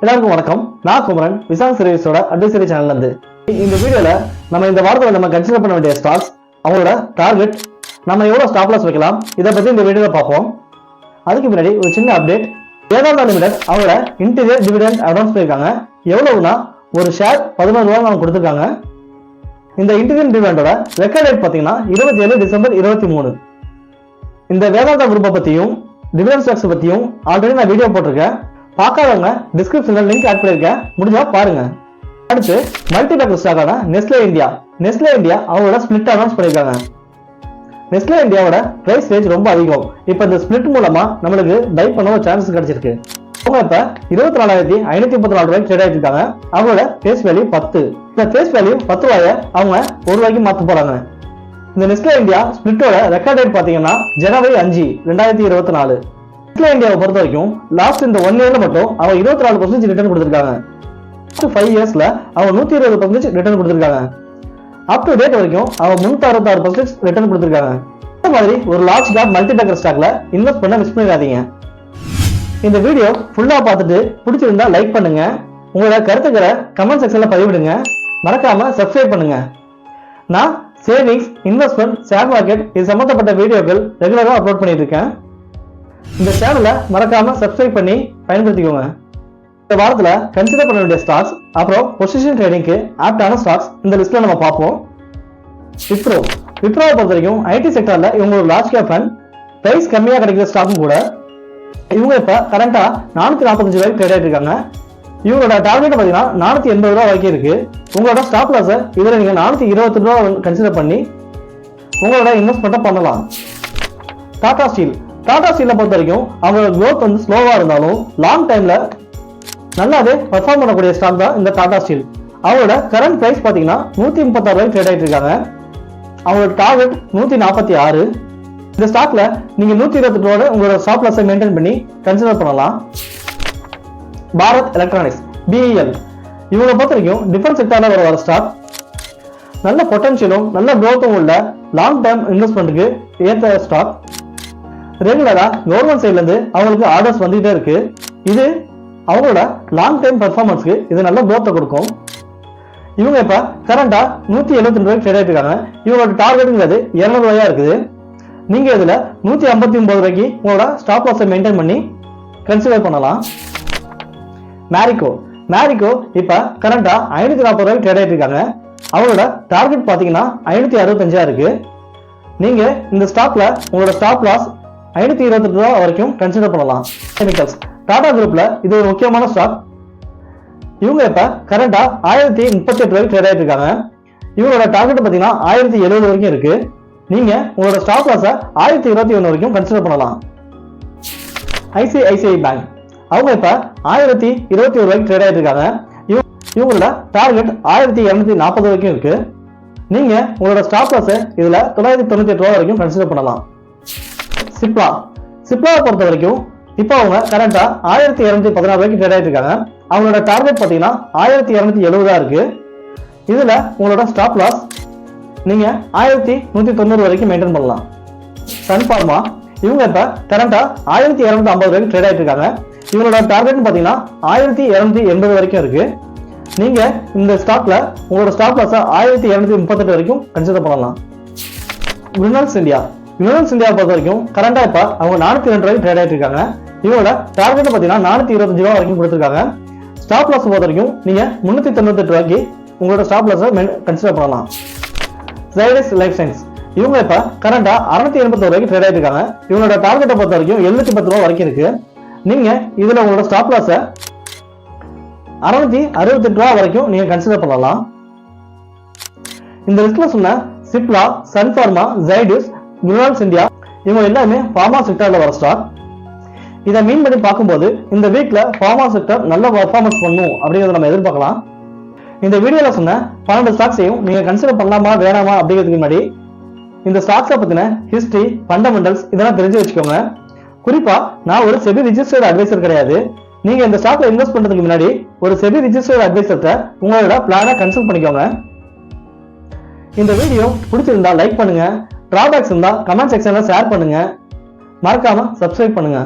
எல்லாருக்கும் வணக்கம். நான் குமரன், விசால் சர்வீஸோட அட்வைசரி சேனல்ல இருந்து. இந்த வீடியோல நம்ம இந்த வாரத்தில் நம்ம கன்சிடர் பண்ண வேண்டிய ஸ்டாக்ஸ், அவங்களோட டார்கெட், நம்ம எவ்வளவு ஸ்டாப் லாஸ் வைக்கலாம், இதை பத்தி இந்த வீடியோல பார்ப்போம். அதுக்கு முன்னாடி ஒரு சின்ன அப்டேட். வேதாந்தா லிமிடெட் அவங்களோட இன்டீரியர் டிவிடெண்ட் அனௌன்ஸ் பண்ணிருக்காங்க. எவ்வளவுனா ஒரு ஷேர் 11 ரூபாய் அவங்க கொடுத்துருக்காங்க. இந்த இன்டீரியர் டிவிடெண்டோட ரெக்கார்ட் டேட் பாத்தீங்கன்னா 27 டிசம்பர் 23. இந்த வேதாந்தா குரூப்பை பத்தியும் டிவிடெண்ட் ஸ்டாக்ஸ் பத்தியும் ஆல்ரெடி நான் வீடியோ போட்டிருக்கேன். பார்க்காதவங்க டிஸ்கிரிப்ஷன்ல லிங்க் ஆட் பண்ணிருக்கேன், முடிஞ்சா பாருங்க. அடுத்து மல்டிபேக்கர் ஸ்டாக்கான நெஸ்லே இந்தியா அவங்களோட ஸ்பிளிட் அனௌன்ஸ் பண்ணிருக்காங்க. நெஸ்லே இந்தியாவோட பிரைஸ் ரேஞ்ச் ரொம்ப அதிகம். இப்போ இந்த ஸ்பிளிட் மூலமா நம்மளுக்கு பை பண்ண ஒரு சான்ஸ் கிடைச்சிருக்கு. அவங்க இப்ப 24,534 ரூபாய்க்கு ட்ரேட் ஆயிட்டு இருக்காங்க. அவங்களோட ஃபேஸ் வேல்யூ 10. இந்த ஃபேஸ் வேல்யூ 10 ரூபாயை அவங்க 1 ரூபாய்க்கு மாத்த போறாங்க. இந்த நெஸ்லே இந்தியா ஸ்பிளிட்டோட ரெக்கார்ட் டேட் பாத்தீங்கன்னா ஜனவரி 5, 2024. நெஸ்லே இந்தியாவை பொறுத்த வரைக்கும் லாஸ்ட் இந்த 1 இயர்ல மட்டும் அவங்க 24% ரிட்டர்ன் கொடுத்திருக்காங்க. 5 இயர்ஸ்ல அவங்க 120% ரிட்டர்ன் கொடுத்திருக்காங்க. அப் டு டேட் வரைக்கும் அவங்க 366% ரிட்டர்ன் கொடுத்திருக்காங்க. இந்த மாதிரி ஒரு லார்ஜ் கேப் மல்டிபேக்கர் ஸ்டாக்ல இன்வெஸ்ட் பண்ண மிஸ் பண்ணிடாதீங்க. இந்த வீடியோ ஃபுல்லா பார்த்துட்டு பிடிச்சிருந்தா லைக் பண்ணுங்க. உங்களோட கருத்துக்களை கமெண்ட் செக்ஷன்ல பதிவிடுங்க. மறக்காம சப்ஸ்கிரைப் பண்ணுங்க. நான் சேவிங்ஸ், இன்வெஸ்ட்மெண்ட், ஷேர் மார்க்கெட் இது சம்பந்தப்பட்ட வீடியோக்கள் ரெகுலரா அப்லோட் பண்ணிட்டு இருக்கேன். இந்த சேனலை மறக்காம சப்ஸ்கிரைப் பண்ணி பயன்படுத்திக்கோங்க. இந்த வாரத்துல கன்சிடர் பண்ண வேண்டிய ஸ்டாக்ஸ், அப்புறம் பொசிஷன் ட்ரேடிங்க்கு ஆப்டான ஸ்டாக்ஸ் இந்த லிஸ்ட்ல நம்ம பார்ப்போம். விப்ரோவை பொறுத்த வரைக்கும் ஐடி செக்டர்ல இவங்க ஒரு லார்ஜ் கேப் ஃபண்ட், பிரைஸ் கம்மியா கிடைக்கிற ஸ்டாக்கும் கூட. இவங்க இப்ப கரண்டா 445 ரூபாய்க்கு ட்ரேட் ஆயிட்டு இருக்காங்க. இவங்களோட டார்கெட் பாத்தீங்கன்னா 480 ரூபாய் வரைக்கும் இருக்கு. உங்களோட ஸ்டாப் லாஸ் இதுல நீங்க 420 ரூபாய் கன்சிடர் பண்ணி உங்களோட இன்வெஸ்ட்மெண்ட்டை பண்ணலாம். டாடா ஸ்டீலை பொறுத்த வரைக்கும் அவங்களோட க்ரோத் வந்து ஸ்லோவா இருந்தாலும் லாங் டைம்ல நல்லாவே பெர்ஃபார்ம் பண்ணக்கூடிய ஸ்டாக் தான் இந்த டாடா ஸ்டீல். அவங்களோட கரண்ட் பிரைஸ் பாத்தீங்கன்னா 136 ரூபாய்க்கு ட்ரேட் ஆயிட்டு இருக்காங்க. அவங்களோட டார்கெட் 146. இந்த ஸ்டாக்ல நீங்க 120 ரூபாய் உங்களோட ஸ்டாப் லாஸை மெயின்டைன் பண்ணி கன்சிடர் பண்ணலாம். பாரத் எலக்ட்ரானிக்ஸ் BEL இவங்களை பொறுத்த வரைக்கும் டிஃபென்ஸ் செக்டர்ல வர ஸ்டாக், நல்ல பொட்டன்ஷியலும் நல்ல க்ரோத்தும் உள்ள லாங் டேர்ம் இன்வெஸ்ட்மெண்ட்டுக்கு ஏற்ற ஸ்டாக். ரெகுலரா கவர்மெண்ட் சைட்ல இருந்து அவங்களுக்கு ஆர்டர்ஸ் வந்துகிட்டே இருக்கு. இது அவங்களோட லாங் டைம் பெர்ஃபார்மன்ஸ்க்கு இது நல்ல க்ரோத்தை கொடுக்கும். இவங்க இப்ப கரண்டா 172 ரூபாய்க்கு ட்ரேட் ஆயிட்டு இருக்காங்க. இவங்களோட டார்கெட்டுங்கிறது 200 ரூபாயா இருக்குது. நீங்க இதுல 159 ரூபாய்க்கு உங்களோட ஸ்டாப் லாஸை மெயின்டைன் பண்ணி கன்சிடர் பண்ணலாம். மேரிகோ இப்ப கரண்டா 540 ரூபாய்க்கு ட்ரேட் ஆயிட்டு இருக்காங்க. அவங்களோட டார்கெட் பாத்தீங்கன்னா 565 இருக்கு. நீங்க இந்த ஸ்டாக்ல உங்களோட ஸ்டாப் லாஸ் 528 ரூபாய் வரைக்கும் கன்சிடர் பண்ணலாம். கெமிக்கல்ஸ் டாடா குரூப்ல இது ஒரு முக்கியமான ஸ்டாக். இவங்க இப்ப கரண்டா 1038 ரூபாய்க்கு ட்ரேட் ஆயிட்டு இருக்காங்க. இவங்களோட டார்கெட் பாத்தீங்கன்னா 1070 வரைக்கும் இருக்கு. நீங்க உங்களோட ஸ்டாப் லாஸ 1021 வரைக்கும் கன்சிடர் பண்ணலாம். ஐசிஐசிஐ பேங்க் அவங்க இப்ப 1021 ரூபாய்க்கு ட்ரேட் ஆயிட்டு இருக்காங்க. இவங்களோட டார்கெட் 1240 வரைக்கும் இருக்கு. நீங்க உங்களோட ஸ்டாப் லாஸ இதுல 998 ரூபாய் வரைக்கும் கன்சிடர் பண்ணலாம். சிப்லாவை பொறுத்த வரைக்கும் இப்போ அவங்க கரண்டா 1216 ரூபாய்க்கு ட்ரேட் ஆயிட்டு இருக்காங்க. அவங்களோட டார்கெட் பாத்தீங்கன்னா 1270 இருக்கு. இதுல உங்களோட ஸ்டாப் லாஸ் நீங்க 1190 வரைக்கும் மெயின்டைன் பண்ணலாம். சன் பார்மா இவங்க இப்ப கரண்டா 1250 ரூபாய்க்கு ட்ரேட் ஆயிட்டு இருக்காங்க. இவங்களோட டார்கெட் பாத்தீங்கன்னா 1280 வரைக்கும் இருக்கு. நீங்க இந்த ஸ்டாக்ல உங்களோட ஸ்டாப் லாஸ 1238 வரைக்கும் கன்சிடர் பண்ணலாம். ரிலையன்ஸ் இந்தியா பொறுத்த வரைக்கும் கரண்டா இப்ப அவங்க 402 ரூபாய்க்கு ட்ரேட் ஆயிட்டு இருக்காங்க. இவங்களோட டார்கெட் பாத்தீங்கன்னா 425 ரூபாய் வரைக்கும் கொடுத்திருக்காங்க. ஸ்டாப் லாஸ் பொறுத்த வரைக்கும் நீங்க 398 ரூபாய்க்கு உங்களோட ஸ்டாப் லாஸை கன்சிடர் பண்ணலாம். ஜைடஸ் லைஃப் சயின்ஸ் இவங்க இப்ப கரண்டா 681 ரூபாய்க்கு ட்ரேட் ஆயிட்டு இருக்காங்க. இவங்களோட டார்கெட்டை பொறுத்த வரைக்கும் 710 ரூபாய் வரைக்கும் இருக்கு. நீங்க இதுல உங்களோட ஸ்டாப் லாஸ 668 ரூபாய் வரைக்கும் நீங்க கன்சிடர் பண்ணலாம். இந்த லிஸ்ட்ல சொன்ன சிப்லா, சன் பார்மா, ஜைடஸ், ரிலையன்ஸ் இந்தியா இவங்க எல்லாமே பார்மா செக்டர்ல வர ஸ்டாக். இதை மீன் பண்ணி பார்க்கும்போது இந்த வீக்ல பார்மா செக்டர் நல்ல பெர்ஃபார்மன்ஸ் பண்ணும் அப்படிங்கறத நம்ம எதிர்பார்க்கலாம். இந்த வீடியோல சொன்ன 12 ஸ்டாக்ஸையும் நீங்க கன்சிடர் பண்ணலாமா வேணாமா அப்படிங்கிறதுக்கு முன்னாடி இந்த ஸ்டாக்ஸை பத்தின ஹிஸ்டரி, ஃபண்டமெண்டல்ஸ் இதெல்லாம் தெரிஞ்சு வச்சுக்கோங்க. குறிப்பா நான் ஒரு செபி ரிஜிஸ்டர்ட் அட்வைசர் கிடையாது. நீங்க இந்த ஸ்டாக்ல இன்வெஸ்ட் பண்றதுக்கு முன்னாடி ஒரு செபி ரிஜிஸ்டர்ட் அட்வைசர்ட்ட உங்களோட பிளானை கன்சல்ட் பண்ணிக்கோங்க. இந்த வீடியோ பிடிச்சிருந்தா லைக் பண்ணுங்க. டிராபேக்ஸ் இருந்தா கமெண்ட் செக்ஷன்ல ஷேர் பண்ணுங்க. மறக்காம சப்ஸ்கிரைப் பண்ணுங்க.